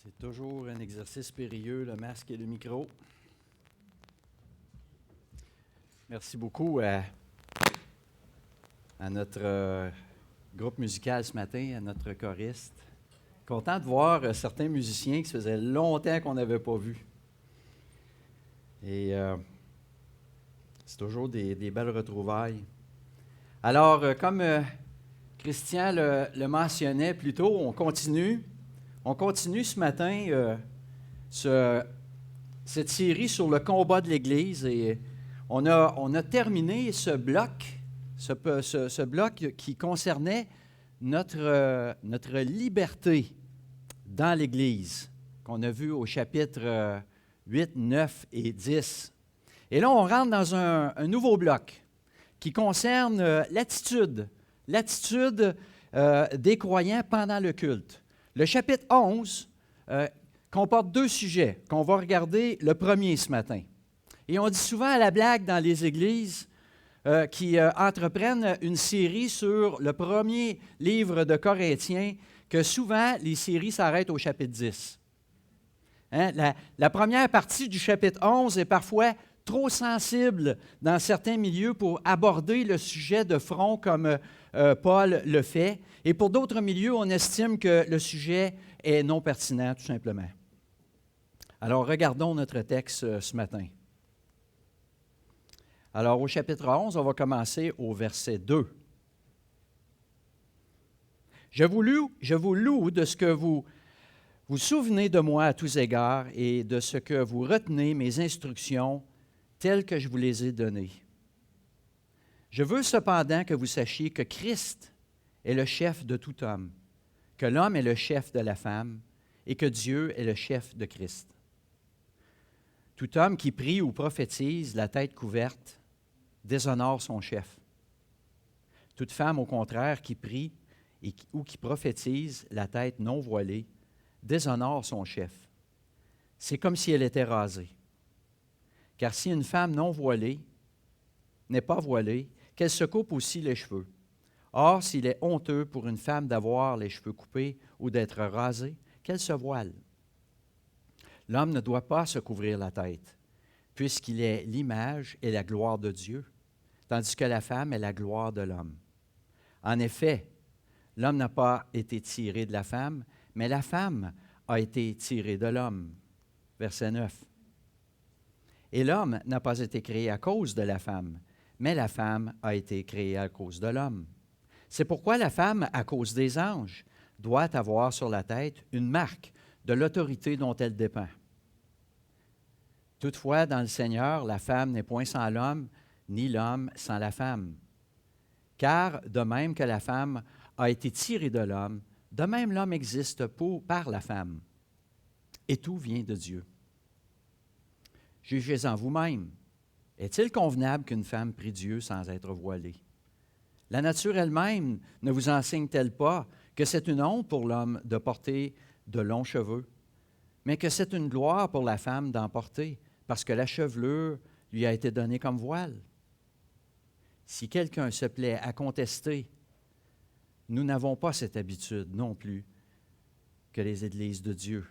C'est toujours un exercice périlleux, le masque et le micro. Merci beaucoup à notre groupe musical ce matin, à notre choriste. Content de voir certains musiciens qui se faisait longtemps qu'on n'avait pas vus. Et c'est toujours des belles retrouvailles. Alors, comme Christian le mentionnait plus tôt, on continue ce matin cette série sur le combat de l'Église et on a terminé ce bloc qui concernait notre liberté dans l'Église, qu'on a vu au chapitre 8, 9 et 10. Et là, on rentre dans un nouveau bloc qui concerne l'attitude des croyants pendant le culte. Le chapitre 11 comporte deux sujets qu'on va regarder le premier ce matin. Et on dit souvent à la blague dans les églises qui entreprennent une série sur le premier livre de Corinthiens que souvent les séries s'arrêtent au chapitre 10. Hein? La première partie du chapitre 11 est parfois trop sensible dans certains milieux pour aborder le sujet de front comme Paul le fait. Et pour d'autres milieux, on estime que le sujet est non pertinent, tout simplement. Alors, regardons notre texte ce matin. Alors, au chapitre 11, on va commencer au verset 2. Je vous loue de ce que vous vous souvenez de moi à tous égards et de ce que vous retenez mes instructions telles que je vous les ai données. Je veux cependant que vous sachiez que Christ est le chef de tout homme, que l'homme est le chef de la femme et que Dieu est le chef de Christ. Tout homme qui prie ou prophétise la tête couverte déshonore son chef. Toute femme, au contraire, qui prie ou qui prophétise la tête non voilée déshonore son chef. C'est comme si elle était rasée. Car si une femme non voilée n'est pas voilée, qu'elle se coupe aussi les cheveux. Or, s'il est honteux pour une femme d'avoir les cheveux coupés ou d'être rasée, qu'elle se voile. L'homme ne doit pas se couvrir la tête, puisqu'il est l'image et la gloire de Dieu, tandis que la femme est la gloire de l'homme. En effet, l'homme n'a pas été tiré de la femme, mais la femme a été tirée de l'homme. Verset 9. Et l'homme n'a pas été créé à cause de la femme, mais la femme a été créée à cause de l'homme. C'est pourquoi la femme, à cause des anges, doit avoir sur la tête une marque de l'autorité dont elle dépend. Toutefois, dans le Seigneur, la femme n'est point sans l'homme, ni l'homme sans la femme. Car, de même que la femme a été tirée de l'homme, de même l'homme existe par la femme. Et tout vient de Dieu. Jugez-en vous-même. Est-il convenable qu'une femme prie Dieu sans être voilée? La nature elle-même ne vous enseigne-t-elle pas que c'est une honte pour l'homme de porter de longs cheveux, mais que c'est une gloire pour la femme d'en porter, parce que la chevelure lui a été donnée comme voile? Si quelqu'un se plaît à contester, nous n'avons pas cette habitude non plus que les églises de Dieu.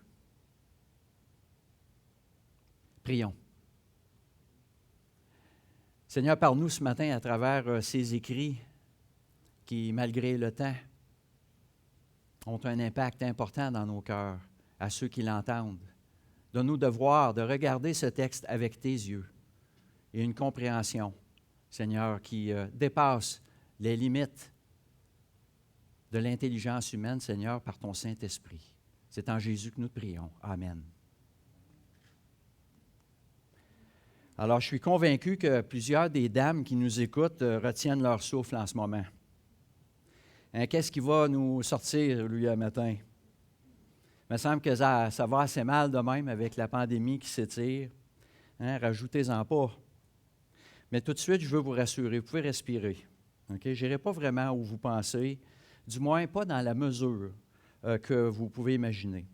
Prions. Seigneur, parle-nous ce matin à travers ces écrits qui, malgré le temps, ont un impact important dans nos cœurs, à ceux qui l'entendent. Donne-nous de voir, de regarder ce texte avec tes yeux et une compréhension, Seigneur, qui dépasse les limites de l'intelligence humaine, Seigneur, par ton Saint-Esprit. C'est en Jésus que nous te prions. Amen. Alors, je suis convaincu que plusieurs des dames qui nous écoutent retiennent leur souffle en ce moment. Hein, qu'est-ce qui va nous sortir, lui, un matin? Il me semble que ça va assez mal de même avec la pandémie qui s'étire. Hein, rajoutez-en pas. Mais tout de suite, je veux vous rassurer, vous pouvez respirer. Okay? Je n'irai pas vraiment où vous pensez, du moins pas dans la mesure que vous pouvez imaginer.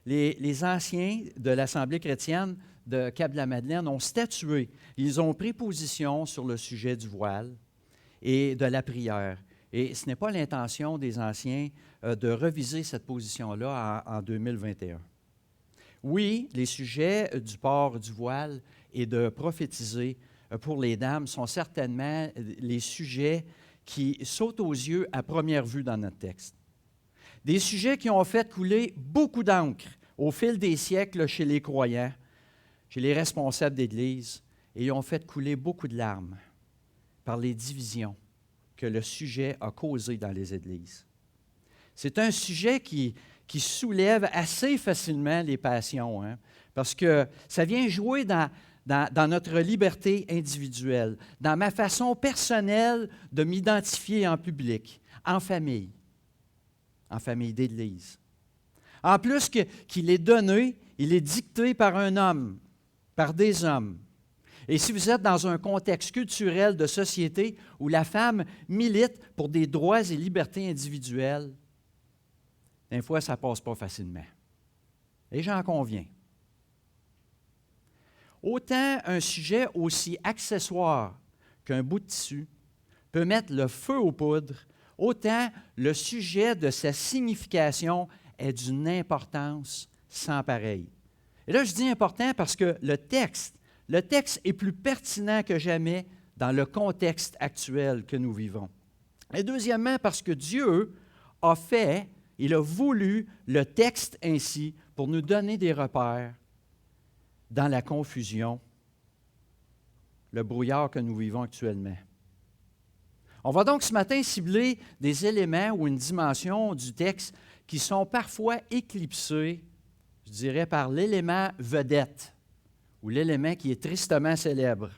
Les anciens de l'Assemblée chrétienne de Cap-de-la-Madeleine ont statué. Ils ont pris position sur le sujet du voile et de la prière. Et ce n'est pas l'intention des anciens de reviser cette position-là en 2021. Oui, les sujets du port du voile et de prophétiser pour les dames sont certainement les sujets qui sautent aux yeux à première vue dans notre texte. Des sujets qui ont fait couler beaucoup d'encre au fil des siècles chez les croyants, chez les responsables d'Église, et ont fait couler beaucoup de larmes par les divisions que le sujet a causées dans les Églises. C'est un sujet qui soulève assez facilement les passions, parce que ça vient jouer dans notre liberté individuelle, dans ma façon personnelle de m'identifier en public, en famille d'Église. En plus qu'il est donné, il est dicté par un homme, par des hommes. Et si vous êtes dans un contexte culturel de société où la femme milite pour des droits et libertés individuelles, des fois, ça ne passe pas facilement. Et j'en conviens. Autant un sujet aussi accessoire qu'un bout de tissu peut mettre le feu aux poudres, autant le sujet de sa signification est d'une importance sans pareille. Et là, je dis important parce que le texte est plus pertinent que jamais dans le contexte actuel que nous vivons. Et deuxièmement, parce que Dieu il a voulu le texte ainsi pour nous donner des repères dans la confusion, le brouillard que nous vivons actuellement. On va donc ce matin cibler des éléments ou une dimension du texte qui sont parfois éclipsés, je dirais, par l'élément vedette ou l'élément qui est tristement célèbre.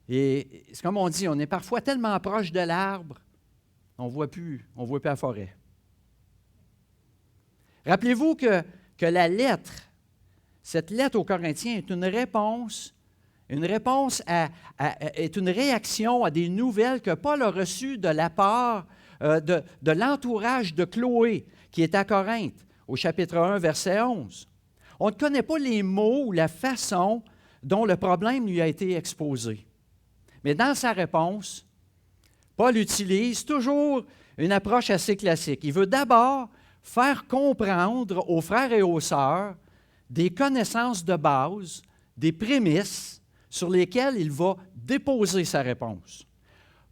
Et c'est comme on dit, on est parfois tellement proche de l'arbre, on ne voit plus la forêt. Rappelez-vous que cette lettre aux Corinthiens est une réponse est une réaction à des nouvelles que Paul a reçues de la part de l'entourage de Chloé, qui est à Corinthe, au chapitre 1, verset 11. On ne connaît pas les mots ou la façon dont le problème lui a été exposé. Mais dans sa réponse, Paul utilise toujours une approche assez classique. Il veut d'abord faire comprendre aux frères et aux sœurs des connaissances de base, des prémices sur lesquelles il va déposer sa réponse.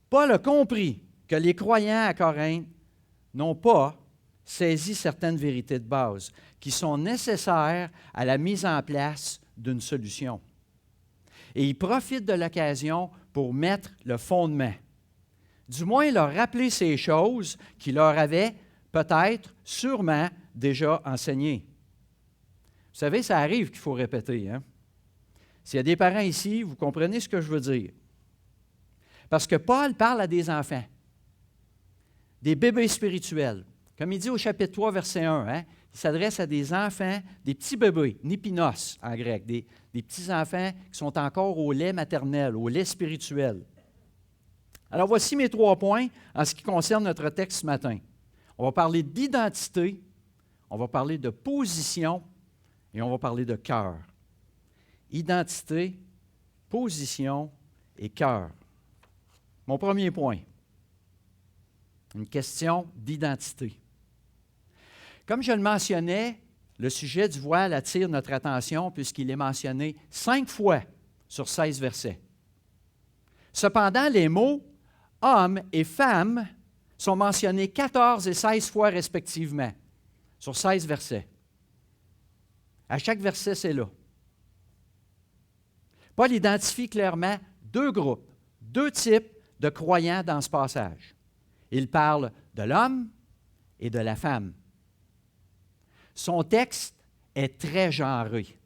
Paul a compris que les croyants à Corinthe n'ont pas saisi certaines vérités de base qui sont nécessaires à la mise en place d'une solution. Et il profite de l'occasion pour mettre le fondement. Du moins, leur rappeler ces choses qu'il leur avait peut-être, sûrement, déjà enseignées. Vous savez, ça arrive qu'il faut répéter. S'il y a des parents ici, vous comprenez ce que je veux dire. Parce que Paul parle à des enfants, des bébés spirituels. Comme il dit au chapitre 3, verset 1, il s'adresse à des enfants, des petits bébés, nipinos en grec, des petits enfants qui sont encore au lait maternel, au lait spirituel. Alors voici mes 3 points en ce qui concerne notre texte ce matin. On va parler d'identité, on va parler de position et on va parler de cœur. Identité, position et cœur. Mon premier point, une question d'identité. Comme je le mentionnais, le sujet du voile attire notre attention puisqu'il est mentionné 5 fois sur 16 versets. Cependant, les mots « homme » et « femme » sont mentionnés 14 et 16 fois respectivement, sur 16 versets. À chaque verset, c'est là. Paul identifie clairement 2 groupes, 2 types de croyants dans ce passage. Il parle de l'homme et de la femme. Son texte est très genré.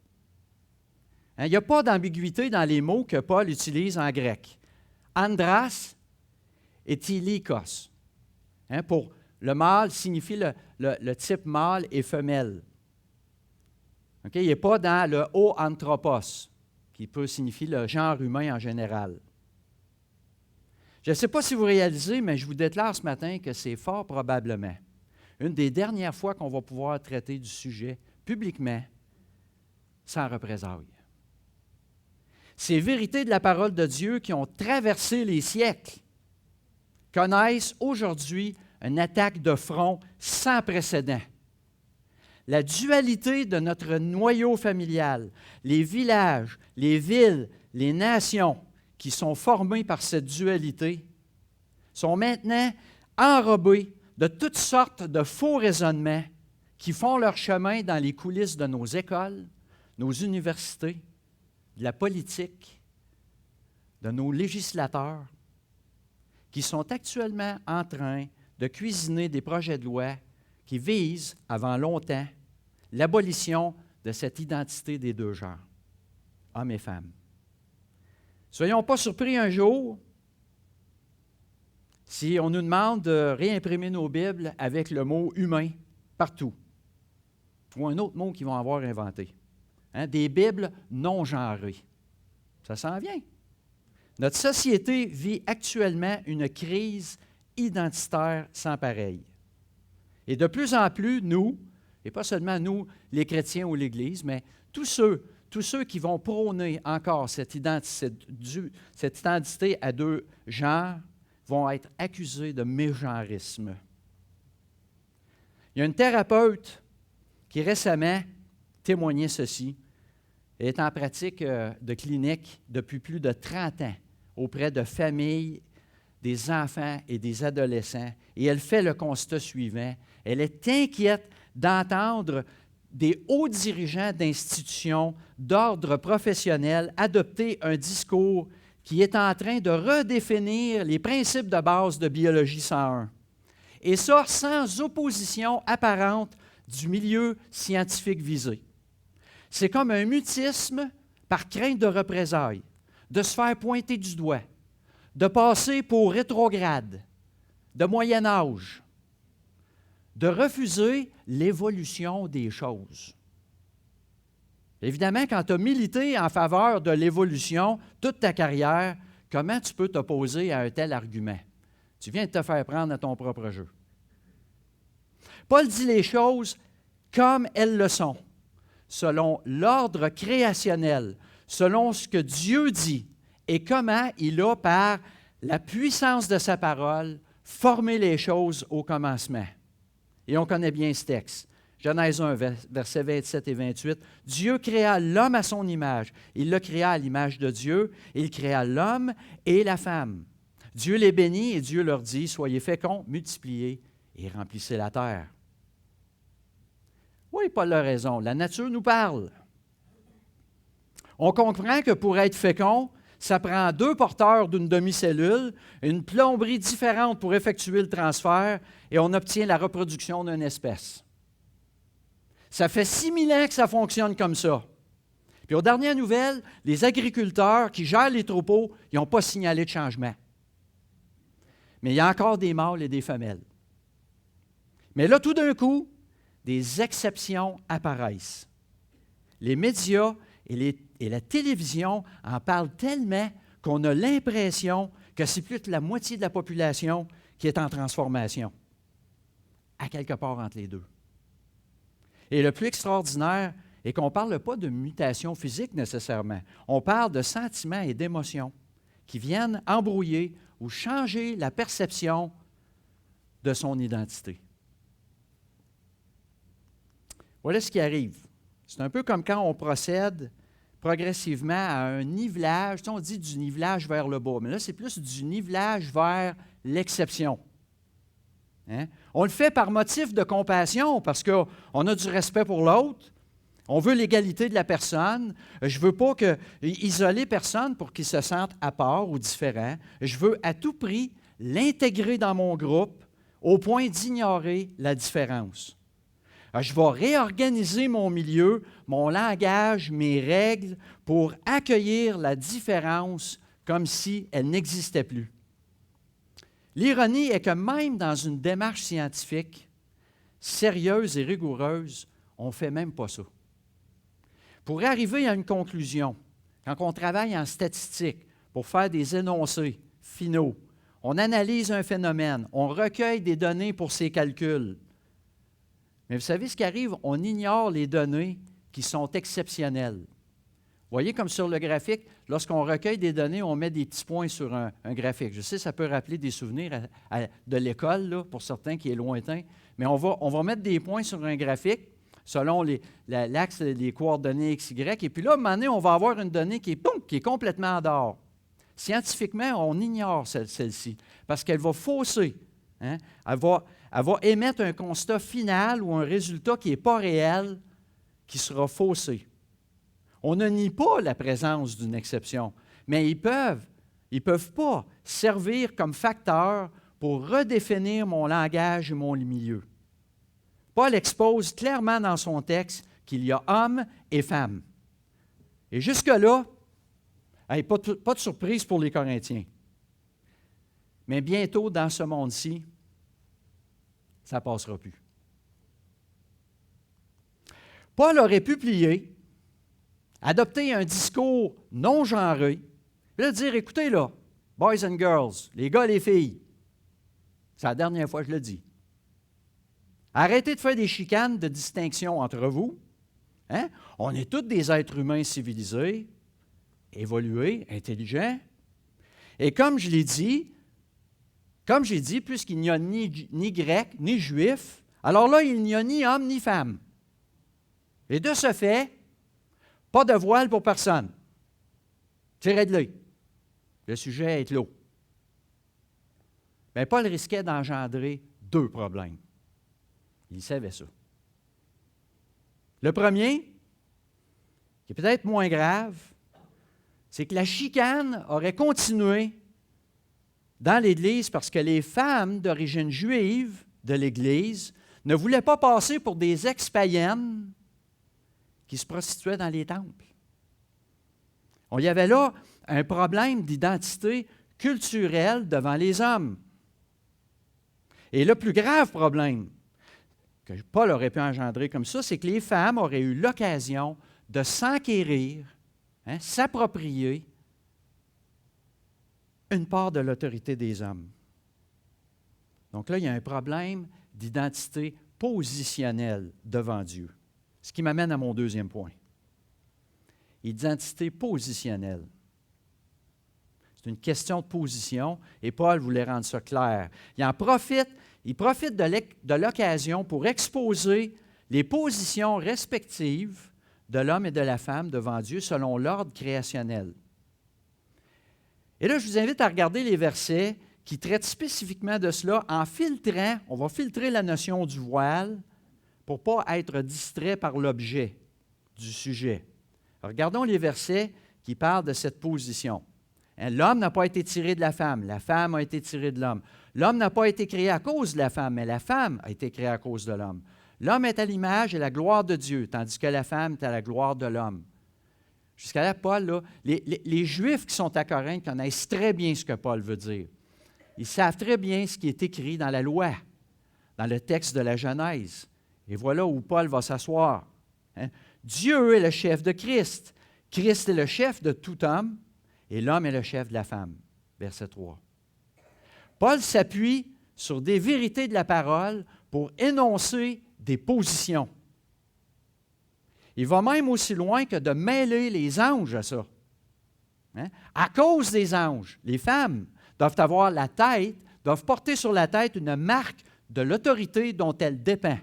Il n'y a pas d'ambiguïté dans les mots que Paul utilise en grec. Andras et tilikos. Pour le mâle signifie le type mâle et femelle. Il n'est pas dans le ho-anthropos, qui peut signifier le genre humain en général. Je ne sais pas si vous réalisez, mais je vous déclare ce matin que c'est fort probablement une des dernières fois qu'on va pouvoir traiter du sujet publiquement sans représailles. Ces vérités de la parole de Dieu qui ont traversé les siècles connaissent aujourd'hui une attaque de front sans précédent. la dualité de notre noyau familial, les villages, les villes, les nations qui sont formées par cette dualité, sont maintenant enrobés de toutes sortes de faux raisonnements qui font leur chemin dans les coulisses de nos écoles, nos universités, de la politique, de nos législateurs, qui sont actuellement en train de cuisiner des projets de loi qui visent, avant longtemps, l'abolition de cette identité des deux genres, hommes et femmes. Soyons pas surpris un jour si on nous demande de réimprimer nos Bibles avec le mot « humain » partout, ou un autre mot qu'ils vont avoir inventé. Hein? Des Bibles non genrées. Ça s'en vient. Notre société vit actuellement une crise identitaire sans pareil. Et de plus en plus, nous, et pas seulement nous, les chrétiens ou l'Église, mais tous ceux qui vont prôner encore cette identité à deux genres vont être accusés de mégenrisme. Il y a une thérapeute qui récemment témoignait ceci. Elle est en pratique de clinique depuis plus de 30 ans auprès de familles, des enfants et des adolescents. Et elle fait le constat suivant. Elle est inquiète d'entendre des hauts dirigeants d'institutions d'ordre professionnel adopter un discours qui est en train de redéfinir les principes de base de Biologie 101. Et ça, sans opposition apparente du milieu scientifique visé. C'est comme un mutisme par crainte de représailles, de se faire pointer du doigt, de passer pour rétrograde, de Moyen Âge, de refuser l'évolution des choses. Évidemment, quand tu as milité en faveur de l'évolution toute ta carrière, comment tu peux t'opposer à un tel argument? Tu viens de te faire prendre à ton propre jeu. Paul dit les choses comme elles le sont, selon l'ordre créationnel, selon ce que Dieu dit et comment il a, par la puissance de sa parole, formé les choses au commencement. Et on connaît bien ce texte. Genèse 1, versets 27 et 28. Dieu créa l'homme à son image. Il le créa à l'image de Dieu. Il créa l'homme et la femme. Dieu les bénit et Dieu leur dit, soyez féconds, multipliez et remplissez la terre. Oui, Paul a raison. La nature nous parle. On comprend que pour être fécond, ça prend 2 porteurs d'une demi-cellule, une plomberie différente pour effectuer le transfert, et on obtient la reproduction d'une espèce. Ça fait 6000 ans que ça fonctionne comme ça. Puis aux dernières nouvelles, les agriculteurs qui gèrent les troupeaux, ils n'ont pas signalé de changement. Mais il y a encore des mâles et des femelles. Mais là, tout d'un coup, des exceptions apparaissent. Les médias et la télévision en parlent tellement qu'on a l'impression que c'est plus de la moitié de la population qui est en transformation, à quelque part entre les deux. Et le plus extraordinaire est qu'on ne parle pas de mutation physique nécessairement. On parle de sentiments et d'émotions qui viennent embrouiller ou changer la perception de son identité. Voilà ce qui arrive. C'est un peu comme quand on procède progressivement à un nivelage. Tu sais, on dit du nivelage vers le bas, mais là, c'est plus du nivelage vers l'exception. Hein? On le fait par motif de compassion, parce qu'on a du respect pour l'autre. On veut l'égalité de la personne. Je ne veux pas isoler personne pour qu'il se sente à part ou différent. Je veux à tout prix l'intégrer dans mon groupe au point d'ignorer la différence. Je vais réorganiser mon milieu, mon langage, mes règles pour accueillir la différence comme si elle n'existait plus. L'ironie est que même dans une démarche scientifique sérieuse et rigoureuse, on ne fait même pas ça. Pour arriver à une conclusion, quand on travaille en statistique pour faire des énoncés finaux, on analyse un phénomène, on recueille des données pour ses calculs. Mais vous savez ce qui arrive? On ignore les données qui sont exceptionnelles. Vous voyez, comme sur le graphique, lorsqu'on recueille des données, on met des petits points sur un graphique. Je sais, ça peut rappeler des souvenirs de l'école, là, pour certains qui est lointain, mais on va mettre des points sur un graphique. selon l'axe des coordonnées x, y. Et puis là, à un moment donné, on va avoir une donnée qui est complètement en dehors. Scientifiquement, on ignore celle-ci parce qu'elle va fausser. Hein? Elle va émettre un constat final ou un résultat qui n'est pas réel, qui sera faussé. On ne nie pas la présence d'une exception, mais ils peuvent pas servir comme facteur pour redéfinir mon langage et mon milieu. Paul expose clairement dans son texte qu'il y a hommes et femmes. Et jusque-là, pas de surprise pour les Corinthiens. Mais bientôt, dans ce monde-ci, ça ne passera plus. Paul aurait pu plier, adopter un discours non genré, puis là dire, écoutez là, boys and girls, les gars et les filles, c'est la dernière fois que je le dis. Arrêtez de faire des chicanes de distinction entre vous. Hein? On est tous des êtres humains civilisés, évolués, intelligents. Et comme j'ai dit, puisqu'il n'y a ni grec, ni juif, alors là, il n'y a ni homme, ni femme. Et de ce fait, pas de voile pour personne. Tirez de l'œil. Le sujet est clos. Mais Paul risquait d'engendrer deux problèmes. Il savait ça. Le premier, qui est peut-être moins grave, c'est que la chicane aurait continué dans l'Église parce que les femmes d'origine juive de l'Église ne voulaient pas passer pour des ex-païennes qui se prostituaient dans les temples. Il y avait là un problème d'identité culturelle devant les hommes. Et le plus grave problème que Paul aurait pu engendrer comme ça, c'est que les femmes auraient eu l'occasion de s'enquérir, s'approprier une part de l'autorité des hommes. Donc là, il y a un problème d'identité positionnelle devant Dieu. Ce qui m'amène à mon deuxième point. Identité positionnelle. C'est une question de position et Paul voulait rendre ça clair. Il profite de l'occasion pour exposer les positions respectives de l'homme et de la femme devant Dieu selon l'ordre créationnel. Et là, je vous invite à regarder les versets qui traitent spécifiquement de cela en filtrant. On va filtrer la notion du voile pour ne pas être distrait par l'objet du sujet. Alors, regardons les versets qui parlent de cette position. L'homme n'a pas été tiré de la femme a été tirée de l'homme. L'homme n'a pas été créé à cause de la femme, mais la femme a été créée à cause de l'homme. L'homme est à l'image et la gloire de Dieu, tandis que la femme est à la gloire de l'homme. Jusqu'à là, Paul, là, les Juifs qui sont à Corinthe connaissent très bien ce que Paul veut dire. Ils savent très bien ce qui est écrit dans la loi, dans le texte de la Genèse. Et voilà où Paul va s'asseoir. Dieu est le chef de Christ. Christ est le chef de tout homme et l'homme est le chef de la femme. Verset 3. Paul s'appuie sur des vérités de la parole pour énoncer des positions. Il va même aussi loin que de mêler les anges à ça. À cause des anges, les femmes doivent avoir la tête, doivent porter sur la tête une marque de l'autorité dont elles dépendent.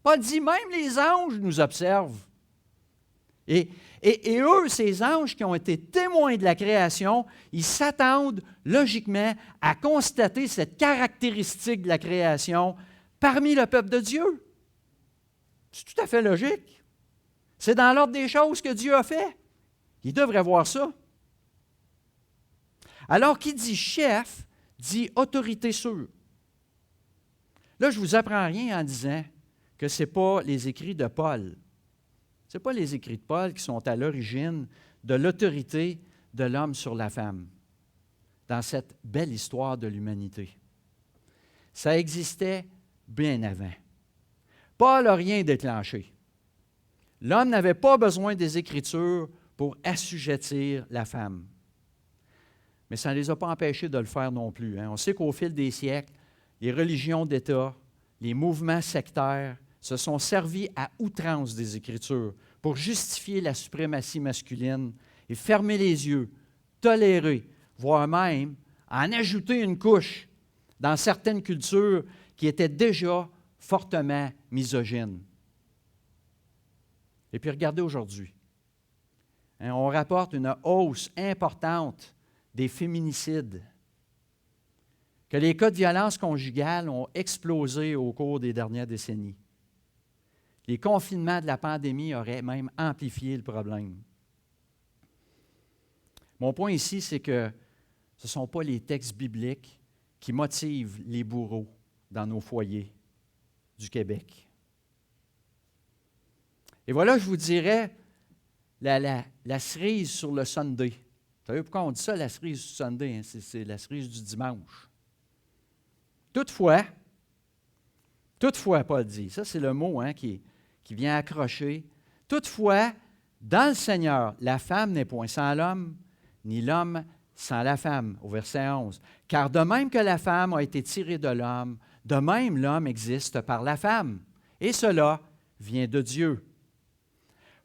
Paul dit, même les anges nous observent. Et eux, ces anges qui ont été témoins de la création, ils s'attendent logiquement à constater cette caractéristique de la création parmi le peuple de Dieu. C'est tout à fait logique. C'est dans l'ordre des choses que Dieu a fait. Ils devraient voir ça. Alors, qui dit chef, dit autorité sûre. Là, je ne vous apprends rien en disant que ce n'est pas les écrits de Paul. Ce n'est pas les écrits de Paul qui sont à l'origine de l'autorité de l'homme sur la femme dans cette belle histoire de l'humanité. Ça existait bien avant. Paul n'a rien déclenché. L'homme n'avait pas besoin des Écritures pour assujettir la femme. Mais ça ne les a pas empêchés de le faire non plus. On sait qu'au fil des siècles, les religions d'État, les mouvements sectaires se sont servis à outrance des Écritures pour justifier la suprématie masculine et fermer les yeux, tolérer, voire même en ajouter une couche dans certaines cultures qui étaient déjà fortement misogyne. Et puis regardez aujourd'hui. Hein, on rapporte une hausse importante des féminicides, que les cas de violence conjugale ont explosé au cours des dernières décennies. Les confinements de la pandémie auraient même amplifié le problème. Mon point ici, c'est que ce ne sont pas les textes bibliques qui motivent les bourreaux dans nos foyers du Québec. Et voilà, je vous dirais, la cerise sur le Sunday. Vous savez pourquoi on dit ça, la cerise du Sunday? Hein? C'est la cerise du dimanche. Toutefois, Paul dit, ça c'est le mot hein, qui vient accrocher. Toutefois, dans le Seigneur, la femme n'est point sans l'homme, ni l'homme sans la femme, au verset 11. Car de même que la femme a été tirée de l'homme, de même l'homme existe par la femme. Et cela vient de Dieu.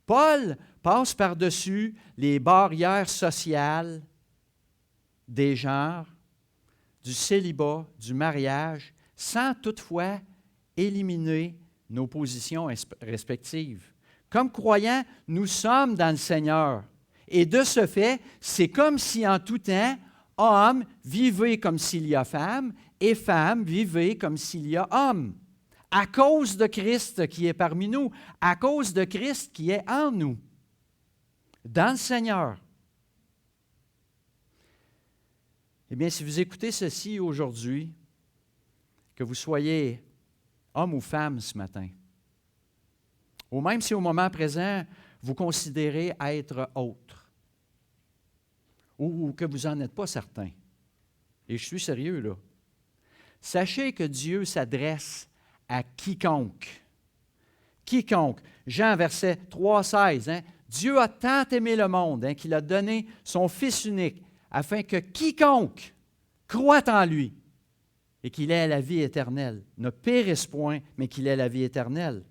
Paul passe par-dessus les barrières sociales des genres, du célibat, du mariage, sans toutefois éliminer nos positions respectives. Comme croyants, nous sommes dans le Seigneur. Et de ce fait, c'est comme si en tout temps, homme vivait comme s'il y a femme, et femme vivait comme s'il y a homme. À cause de Christ qui est parmi nous, à cause de Christ qui est en nous, dans le Seigneur. Eh bien, si vous écoutez ceci aujourd'hui, que vous soyez homme ou femme ce matin, ou même si au moment présent, vous considérez être autre, ou que vous n'en êtes pas certain, et je suis sérieux là, sachez que Dieu s'adresse à quiconque. Quiconque. Jean, verset 3,16, hein, Dieu a tant aimé le monde hein, qu'il a donné son Fils unique, afin que quiconque croit en lui et qu'il ait la vie éternelle, ne périsse point, mais qu'il ait la vie éternelle.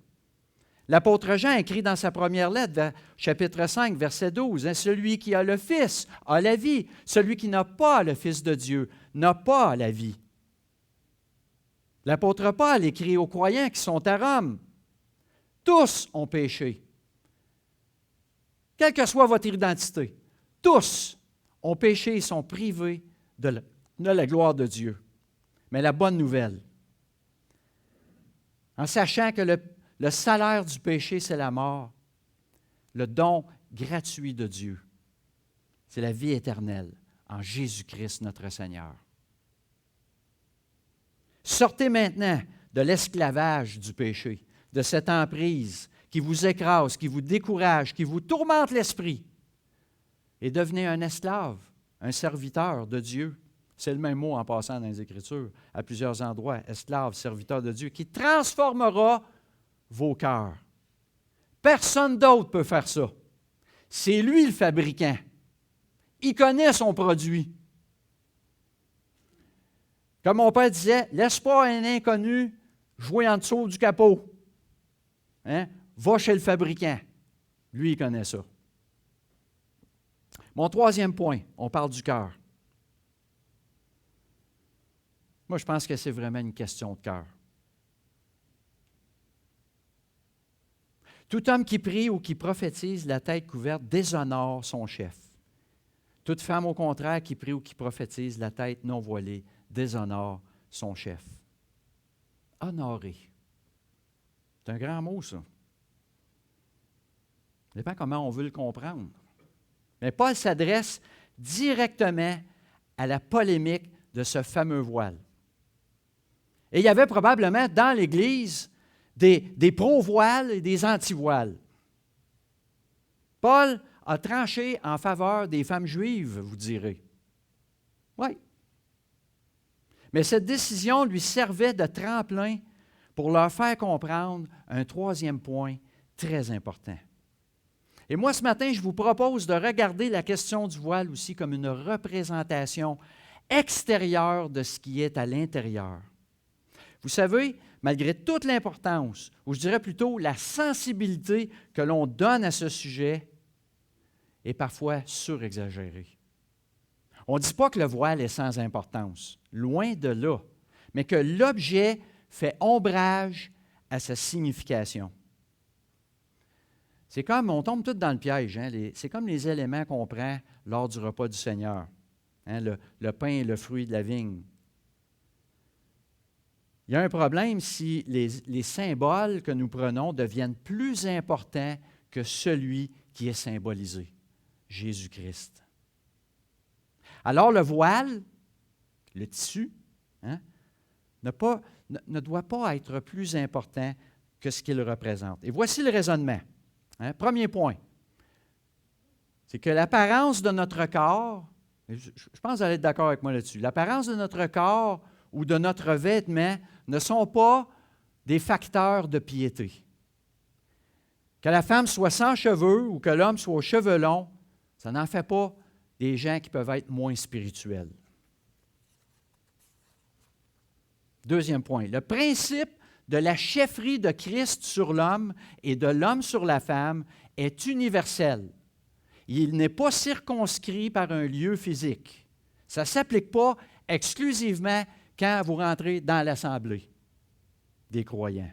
L'apôtre Jean écrit dans sa première lettre, chapitre 5, verset 12, hein, celui qui a le Fils a la vie, celui qui n'a pas le Fils de Dieu n'a pas la vie. L'apôtre Paul écrit aux croyants qui sont à Rome, tous ont péché. Quelle que soit votre identité, tous ont péché et sont privés de la gloire de Dieu. Mais la bonne nouvelle, en sachant que le salaire du péché, c'est la mort, le don gratuit de Dieu, c'est la vie éternelle en Jésus-Christ notre Seigneur. Sortez maintenant de l'esclavage du péché, de cette emprise qui vous écrase, qui vous décourage, qui vous tourmente l'esprit, et devenez un esclave, un serviteur de Dieu. C'est le même mot en passant dans les Écritures, à plusieurs endroits, esclave, serviteur de Dieu, qui transformera vos cœurs. Personne d'autre peut faire ça. C'est lui le fabricant. Il connaît son produit. Comme mon père disait, laisse pas un inconnu jouer en dessous du capot. Hein? Va chez le fabricant. Lui, il connaît ça. Mon troisième point, on parle du cœur. Moi, je pense que c'est vraiment une question de cœur. Tout homme qui prie ou qui prophétise la tête couverte déshonore son chef. Toute femme, au contraire, qui prie ou qui prophétise la tête non voilée déshonore son chef. Honorer. C'est un grand mot, ça. Ça dépend comment on veut le comprendre. Mais Paul s'adresse directement à la polémique de ce fameux voile. Et il y avait probablement dans l'Église des pro-voiles et des anti-voiles. Paul a tranché en faveur des femmes juives, vous direz. Oui. Mais cette décision lui servait de tremplin pour leur faire comprendre un troisième point très important. Et moi, ce matin, je vous propose de regarder la question du voile aussi comme une représentation extérieure de ce qui est à l'intérieur. Vous savez, malgré toute l'importance, ou je dirais plutôt la sensibilité que l'on donne à ce sujet, est parfois surexagérée. On ne dit pas que le voile est sans importance, loin de là, mais que l'objet fait ombrage à sa signification. C'est comme, on tombe tous dans le piège, hein? C'est comme les éléments qu'on prend lors du repas du Seigneur, hein? Le pain et le fruit de la vigne. Il y a un problème si les symboles que nous prenons deviennent plus importants que celui qui est symbolisé, Jésus-Christ. Alors le voile, le tissu, hein, ne doit pas être plus important que ce qu'il représente. Et voici le raisonnement. Hein, premier point, c'est que l'apparence de notre corps, je pense que vous allez être d'accord avec moi là-dessus, l'apparence de notre corps ou de notre vêtement ne sont pas des facteurs de piété. Que la femme soit sans cheveux ou que l'homme soit aux cheveux longs, ça n'en fait pas des gens qui peuvent être moins spirituels. Deuxième point, le principe de la chefferie de Christ sur l'homme et de l'homme sur la femme est universel. Il n'est pas circonscrit par un lieu physique. Ça ne s'applique pas exclusivement quand vous rentrez dans l'assemblée des croyants.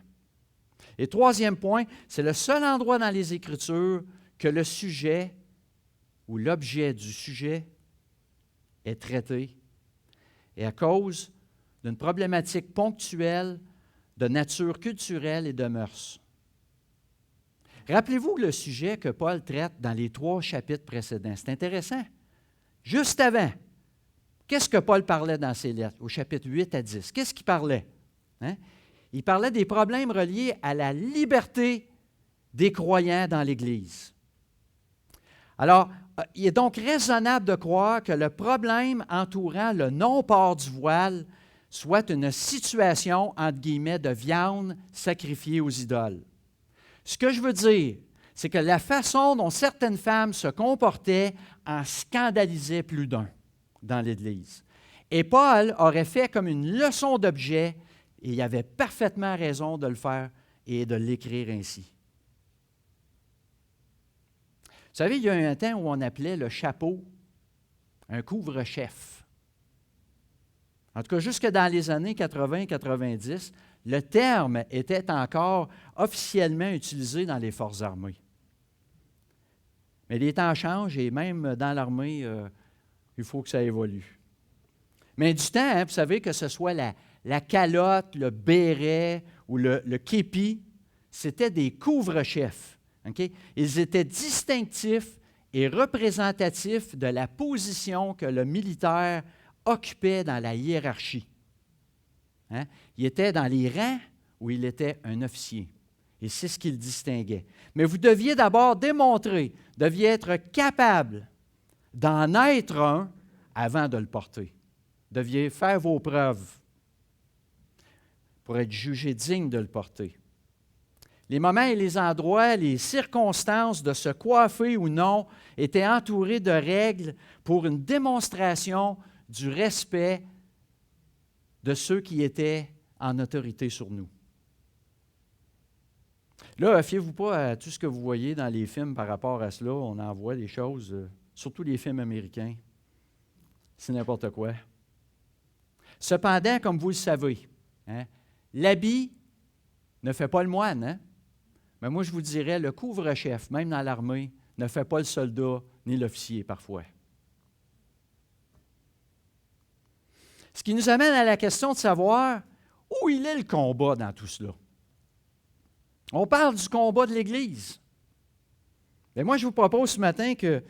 Et troisième point, c'est le seul endroit dans les Écritures que le sujet ou l'objet du sujet est traité. Et à cause d'une problématique ponctuelle de nature culturelle et de mœurs. Rappelez-vous le sujet que Paul traite dans les 3 chapitres précédents. C'est intéressant. Juste avant, qu'est-ce que Paul parlait dans ses lettres, au chapitre 8 à 10? Qu'est-ce qu'il parlait? Hein? Il parlait des problèmes reliés à la liberté des croyants dans l'Église. Alors, il est donc raisonnable de croire que le problème entourant le non-port du voile soit une situation, entre guillemets, de viande sacrifiée aux idoles. Ce que je veux dire, c'est que la façon dont certaines femmes se comportaient en scandalisait plus d'un dans l'Église. Et Paul aurait fait comme une leçon d'objet, et il avait parfaitement raison de le faire et de l'écrire ainsi. Vous savez, il y a un temps où on appelait le chapeau un couvre-chef. En tout cas, jusque dans les années 80-90, le terme était encore officiellement utilisé dans les forces armées. Mais les temps changent et même dans l'armée, il faut que ça évolue. Mais du temps, hein, vous savez, que ce soit la calotte, le béret ou le képi, c'était des couvre-chefs. Okay? Ils étaient distinctifs et représentatifs de la position que le militaire occupait dans la hiérarchie. Hein? Il était dans les rangs où il était un officier. Et c'est ce qui le distinguait. Mais vous deviez d'abord démontrer, deviez être capable d'en être un avant de le porter. Deviez faire vos preuves pour être jugé digne de le porter. Les moments et les endroits, les circonstances de se coiffer ou non étaient entourés de règles pour une démonstration du respect de ceux qui étaient en autorité sur nous. Là, fiez-vous pas à tout ce que vous voyez dans les films par rapport à cela. On en voit des choses, surtout les films américains. C'est n'importe quoi. Cependant, comme vous le savez, hein, l'habit ne fait pas le moine. Hein? Mais moi, je vous dirais, le couvre-chef, même dans l'armée, ne fait pas le soldat ni l'officier parfois. Ce qui nous amène à la question de savoir où il est le combat dans tout cela. On parle du combat de l'Église. Mais moi, je vous propose ce matin que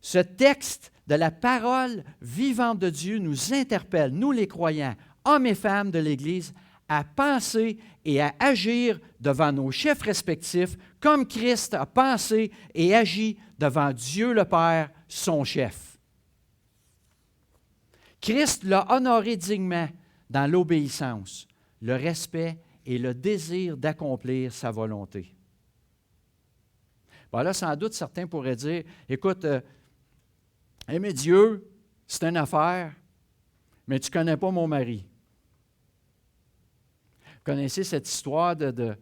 ce texte de la parole vivante de Dieu nous interpelle, nous les croyants, hommes et femmes de l'Église, à penser et à agir devant nos chefs respectifs comme Christ a pensé et agi devant Dieu le Père, son chef. Christ l'a honoré dignement dans l'obéissance, le respect et le désir d'accomplir sa volonté. Bon, là, sans doute, certains pourraient dire, écoute, aimer Dieu, c'est une affaire, mais tu ne connais pas mon mari. Vous connaissez cette histoire de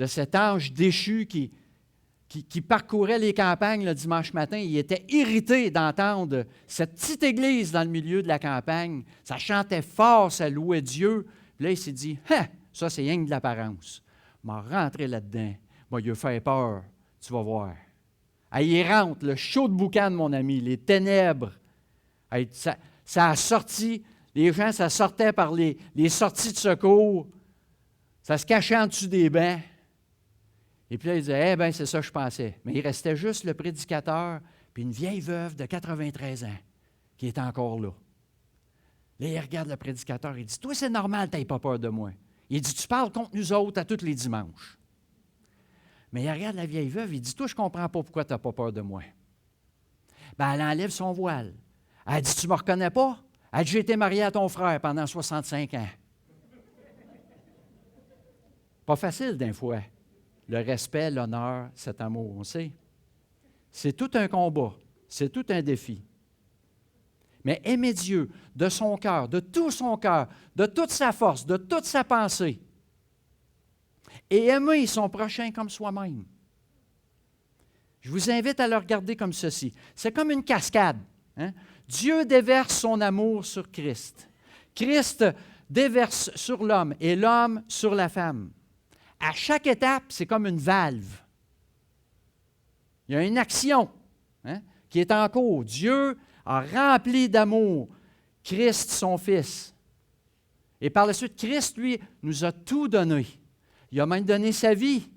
cet ange déchu qui parcourait les campagnes le dimanche matin. Il était irrité d'entendre cette petite église dans le milieu de la campagne. Ça chantait fort, ça louait Dieu. Puis là, il s'est dit, « ça, c'est rien que de l'apparence. m'a rentré là-dedans. Moi, il a fait peur, tu vas voir. Il rentre, le chaud de boucan, mon ami, les ténèbres. Ça a sorti, les gens, ça sortait par les sorties de secours. Ça se cachait en dessous des bancs. Et puis là, il disait, eh bien, c'est ça que je pensais. Mais il restait juste le prédicateur puis une vieille veuve de 93 ans qui est encore là. Là, il regarde le prédicateur, il dit, toi, c'est normal, tu n'aies pas peur de moi. Il dit, tu parles contre nous autres à tous les dimanches. Mais il regarde la vieille veuve, il dit, toi, je ne comprends pas pourquoi tu n'as pas peur de moi. Bien, elle enlève son voile. Elle dit, tu ne me reconnais pas? Elle dit, j'ai été mariée à ton frère pendant 65 ans. Pas facile d'un fois. Le respect, l'honneur, cet amour, on sait. C'est tout un combat, c'est tout un défi. Mais aimer Dieu de son cœur, de tout son cœur, de toute sa force, de toute sa pensée, et aimer son prochain comme soi-même. Je vous invite à le regarder comme ceci. C'est comme une cascade. Hein? Dieu déverse son amour sur Christ. Christ déverse sur l'homme et l'homme sur la femme. À chaque étape, c'est comme une valve. Il y a une action qui est en cours. Dieu a rempli d'amour Christ, son Fils. Et par la suite, Christ, lui, nous a tout donné. Il a même donné sa vie.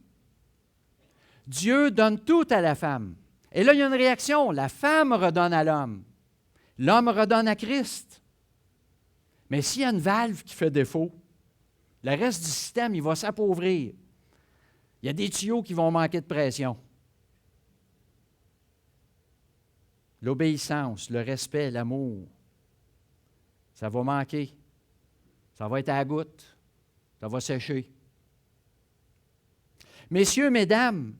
Dieu donne tout à la femme. Et là, il y a une réaction. La femme redonne à l'homme. L'homme redonne à Christ. Mais s'il y a une valve qui fait défaut, le reste du système, il va s'appauvrir. Il y a des tuyaux qui vont manquer de pression. L'obéissance, le respect, l'amour, ça va manquer. Ça va être à la goutte. Ça va sécher. Messieurs, mesdames,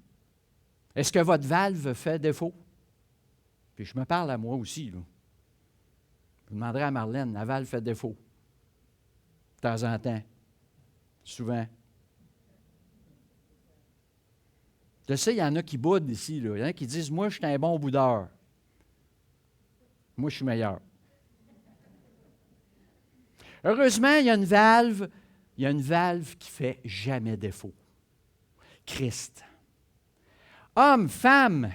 est-ce que votre valve fait défaut? Puis je me parle à moi aussi, là. Je demanderai à Marlène, la valve fait défaut. De temps en temps. Souvent. Je sais, il y en a qui boudent ici. Là. Il y en a qui disent, moi, je suis un bon boudeur. Moi, je suis meilleur. Heureusement, il y a une valve qui ne fait jamais défaut. Christ. Hommes, femmes,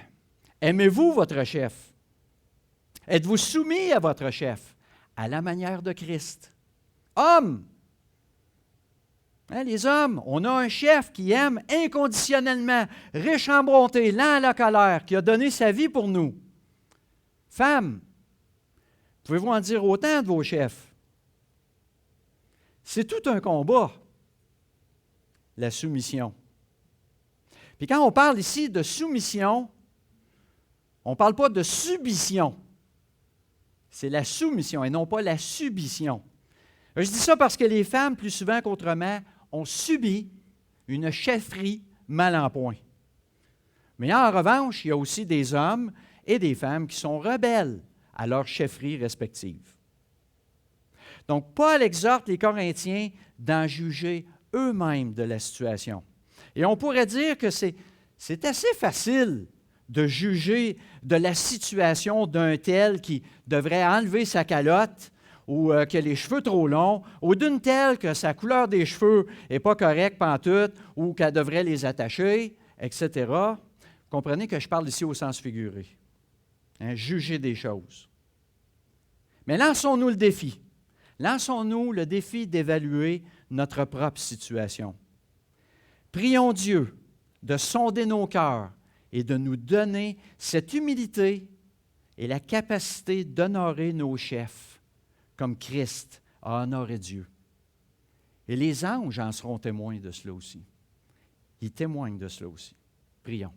aimez-vous votre chef? Êtes-vous soumis à votre chef à la manière de Christ? Hommes, les hommes, on a un chef qui aime inconditionnellement, riche en bonté, lent à la colère, qui a donné sa vie pour nous. Femmes, pouvez-vous en dire autant de vos chefs? C'est tout un combat, la soumission. Puis quand on parle ici de soumission, on ne parle pas de submission. C'est la soumission et non pas la subition. Je dis ça parce que les femmes, plus souvent qu'autrement, ont subi une chefferie mal en point. Mais en revanche, il y a aussi des hommes et des femmes qui sont rebelles à leur chefferie respective. Donc, Paul exhorte les Corinthiens d'en juger eux-mêmes de la situation. Et on pourrait dire que c'est assez facile de juger de la situation d'un tel qui devrait enlever sa calotte ou qui a les cheveux trop longs, ou d'une telle que sa couleur des cheveux n'est pas correcte pantoute, ou qu'elle devrait les attacher, etc. Vous comprenez que je parle ici au sens figuré. Juger des choses. Mais lançons-nous le défi. Lançons-nous le défi d'évaluer notre propre situation. Prions Dieu de sonder nos cœurs et de nous donner cette humilité et la capacité d'honorer nos chefs comme Christ a honoré Dieu. Et les anges en seront témoins de cela aussi. Ils témoignent de cela aussi. Prions.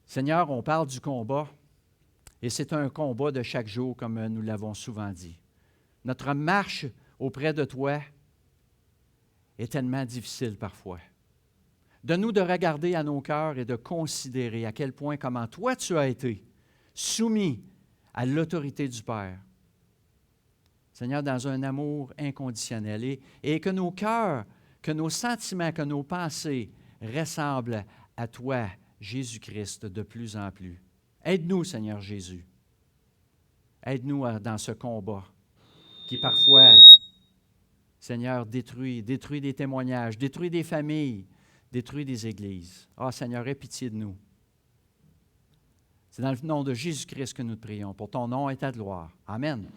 Seigneur, on parle du combat, et c'est un combat de chaque jour, comme nous l'avons souvent dit. Notre marche auprès de toi est tellement difficile parfois. Donne-nous de regarder à nos cœurs et de considérer à quel point, comment toi tu as été soumis à l'autorité du Père. Seigneur, dans un amour inconditionnel, et que nos cœurs, que nos sentiments, que nos pensées ressemblent à toi, Jésus-Christ, de plus en plus. Aide-nous, Seigneur Jésus. Aide-nous dans ce combat qui parfois, Seigneur, détruis des témoignages, détruis des familles, détruis des églises. Ah, Seigneur, aie pitié de nous. C'est dans le nom de Jésus-Christ que nous te prions. Pour ton nom et ta gloire. Amen.